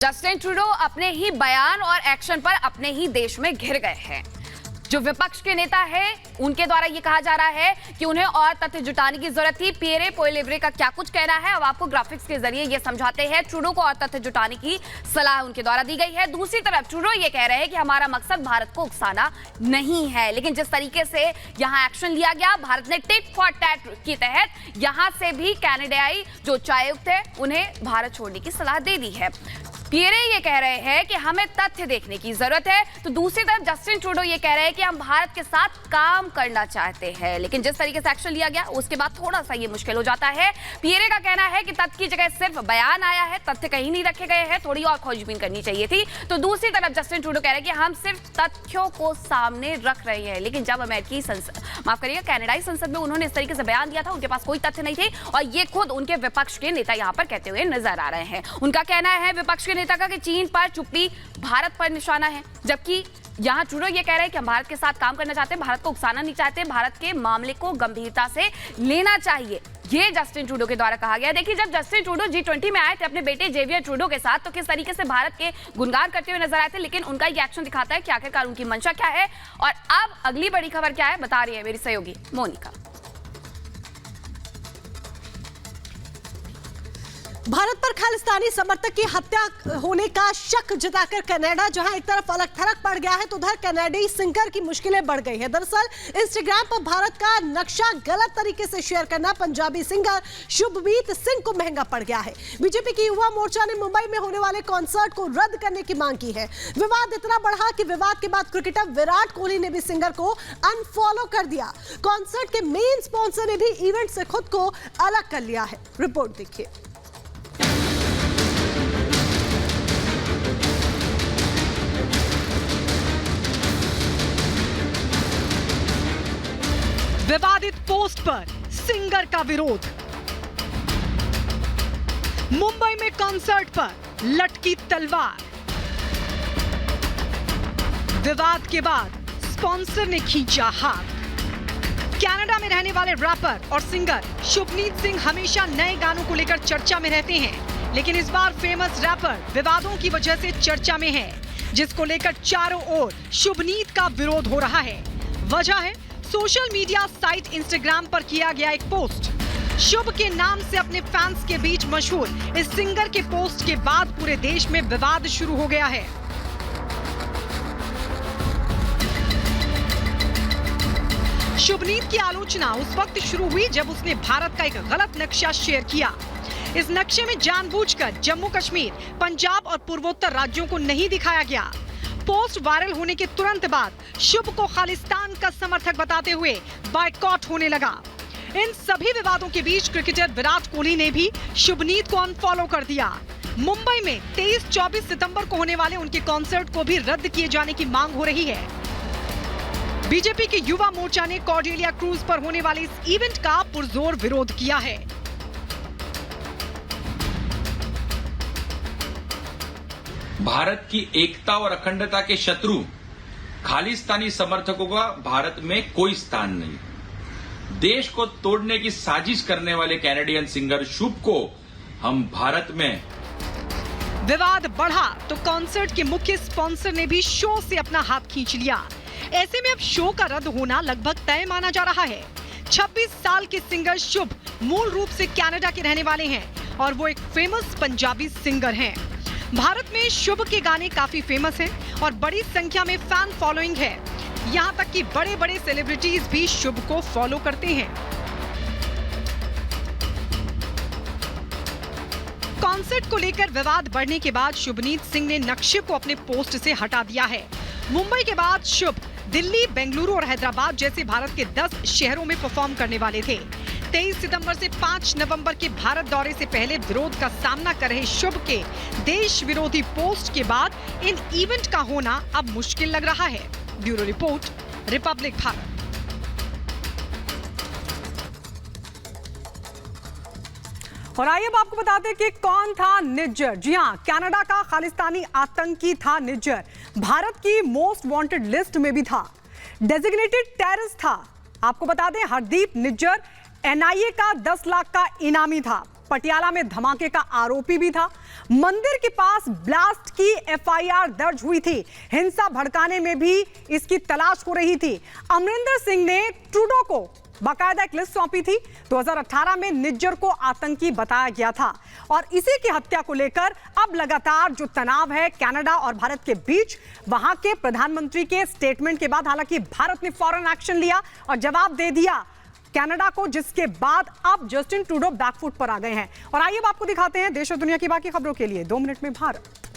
Justin Trudeau अपने ही बयान और एक्शन पर अपने ही देश में घिर गए हैं। जो विपक्ष के नेता है उनके द्वारा ये कहा जा रहा है कि उन्हें और तथ्य जुटाने की जरूरत थी। पियरे पोइलेव्रे का क्या कुछ कहना है, अब आपको ग्राफिक्स के जरिए ये समझाते हैं। ट्रूडो को और तथ्य जुटाने की सलाह उनके द्वारा दी गई है। दूसरी तरफ ट्रूडो ये कह रहे हैं कि हमारा मकसद भारत को उकसाना नहीं है, लेकिन जिस तरीके से यहाँ एक्शन लिया गया, भारत ने टिट फॉर टैट के तहत यहाँ से भी कनाडाई जो उच्चायुक्त है उन्हें भारत छोड़ने की सलाह दे दी है। पियरे ये कह रहे हैं कि हमें तथ्य देखने की जरूरत है, तो दूसरी तरफ जस्टिन ट्रूडो ये कह रहे हैं कि हम भारत के साथ काम करना चाहते हैं, लेकिन जिस तरीके से एक्शन लिया गया उसके बाद थोड़ा सा ये मुश्किल हो जाता है। पियरे का कहना है कि तथ्य की जगह सिर्फ बयान आया है, तथ्य कहीं नहीं रखे गए हैं, थोड़ी और खोजबीन करनी चाहिए थी। तो दूसरी तरफ जस्टिन ट्रूडो कह रहे हैं कि हम सिर्फ तथ्यों को सामने रख रहे हैं, लेकिन जब अमेरिकी कनाडाई संसद में उन्होंने इस तरीके से बयान दिया था, उनके पास कोई तथ्य नहीं थे, और ये खुद उनके विपक्ष के नेता यहाँ पर कहते हुए नजर आ रहे हैं। उनका कहना है विपक्ष के नेता का कि चीन पर चुप्पी भारत पर निशाना है, जबकि यहां ट्रूडो ये कह रहे हैं कि हम भारत के साथ काम करना चाहते हैं, भारत को उकसाना नहीं चाहते, भारत के मामले को गंभीरता से लेना चाहिए। ये जस्टिन ट्रूडो के द्वारा कहा गया। देखिए, जब जस्टिन ट्रूडो G20 में आए थे अपने बेटे जेवियर ट्रूडो के साथ, तो किस तरीके से भारत के गुणगान करते हुए नजर आए थे, लेकिन उनका ये एक्शन दिखाता है कि आखिरकार उनकी मंशा क्या है। और अब अगली बड़ी खबर क्या है, बता रही है मेरी सहयोगी मोनिका। भारत पर खालिस्तानी समर्थक की हत्या होने का शक जताकर कनाडा जहां एक तरफ अलग थलग पड़ गया है, तो उधर कनाडाई सिंगर की मुश्किलें बढ़ गई है। दरअसल इंस्टाग्राम पर भारत का नक्शा गलत तरीके से शेयर करना पंजाबी सिंगर शुभमीत सिंह को महंगा पड़ गया है। बीजेपी की युवा मोर्चा ने मुंबई में होने वाले कॉन्सर्ट को रद्द करने की मांग की है। विवाद इतना बढ़ा कि विवाद के बाद क्रिकेटर विराट कोहली ने भी सिंगर को अनफॉलो कर दिया। कॉन्सर्ट के मेन स्पॉन्सर ने भी इवेंट से खुद को अलग कर लिया है। रिपोर्ट देखिए। विवादित पोस्ट पर सिंगर का विरोध। मुंबई में कॉन्सर्ट पर लटकी तलवार। विवाद के बाद स्पॉन्सर ने खींचा हाथ। कनाडा में रहने वाले रैपर और सिंगर शुभनीत सिंह हमेशा नए गानों को लेकर चर्चा में रहते हैं, लेकिन इस बार फेमस रैपर विवादों की वजह से चर्चा में है, जिसको लेकर चारों ओर शुभनीत का विरोध हो रहा है। वजह है सोशल मीडिया साइट इंस्टाग्राम पर किया गया एक पोस्ट। शुभ के नाम से अपने फैंस के बीच मशहूर इस सिंगर के पोस्ट के बाद पूरे देश में विवाद शुरू हो गया है। शुभनीत की आलोचना उस वक्त शुरू हुई जब उसने भारत का एक गलत नक्शा शेयर किया। इस नक्शे में जानबूझकर जम्मू कश्मीर, पंजाब और पूर्वोत्तर राज्यों को नहीं दिखाया गया। पोस्ट वायरल होने के तुरंत बाद शुभ को खालिस्तान का समर्थक बताते हुए बायकॉट होने लगा। इन सभी विवादों के बीच क्रिकेटर विराट कोहली ने भी शुभनीत को अनफॉलो कर दिया। मुंबई में 23-24 सितंबर को होने वाले उनके कॉन्सर्ट को भी रद्द किए जाने की मांग हो रही है। बीजेपी के युवा मोर्चा ने कॉर्डेलिया क्रूज पर होने वाले इस इवेंट का पुरजोर विरोध किया है। भारत की एकता और अखंडता के शत्रु खालिस्तानी समर्थकों का भारत में कोई स्थान नहीं। देश को तोड़ने की साजिश करने वाले कैनेडियन सिंगर शुभ को हम भारत में। विवाद बढ़ा तो कॉन्सर्ट के मुख्य स्पॉन्सर ने भी शो से अपना हाथ खींच लिया। ऐसे में अब शो का रद्द होना लगभग तय माना जा रहा है। 26 साल के सिंगर शुभ मूल रूप से कनाडा के रहने वाले हैं और वो एक फेमस पंजाबी सिंगर हैं। भारत में शुभ के गाने काफी फेमस हैं और बड़ी संख्या में फैन फॉलोइंग है। यहाँ तक कि बड़े बड़े सेलिब्रिटीज भी शुभ को फॉलो करते हैं। कॉन्सर्ट को लेकर विवाद बढ़ने के बाद शुभनीत सिंह ने नक्शे को अपने पोस्ट से हटा दिया है। मुंबई के बाद शुभ दिल्ली, बेंगलुरु और हैदराबाद जैसे भारत के 10 शहरों में परफॉर्म करने वाले थे। 23 सितंबर से 5 नवंबर के भारत दौरे से पहले विरोध का सामना कर रहे शुभ के देश विरोधी पोस्ट के बाद इन इवेंट का होना अब मुश्किल लग रहा है। Bureau report, Republic Bharat. और आइए अब आपको बताते हैं कि कौन था निज्जर। जी हां, कनाडा का खालिस्तानी आतंकी था निज्जर। भारत की मोस्ट वांटेड लिस्ट में भी था, डेजिग्नेटेड टेररिस्ट था। आपको बता दें, हरदीप निज्जर NIA का 10 लाख का इनामी था। पटियाला में धमाके का आरोपी भी था। मंदिर के पास ब्लास्ट की एफआईआर दर्ज हुई थी। हिंसा भड़काने में भी इसकी तलाश हो रही थी। अमरिंदर सिंह ने ट्रूडो को बाकायदा एक लिस्ट सौंपी थी। 2018 में निज्जर को आतंकी बताया गया था और इसी की हत्या को लेकर अब लगातार जो तनाव है कनाडा और भारत के बीच, वहां के प्रधानमंत्री के स्टेटमेंट के बाद हालांकि भारत ने फौरन एक्शन लिया और जवाब दे दिया कनाडा को, जिसके बाद अब जस्टिन ट्रूडो बैकफुट पर आ गए हैं। और आइए अब आपको दिखाते हैं देश और दुनिया की बाकी खबरों के लिए 2 मिनट में भारत।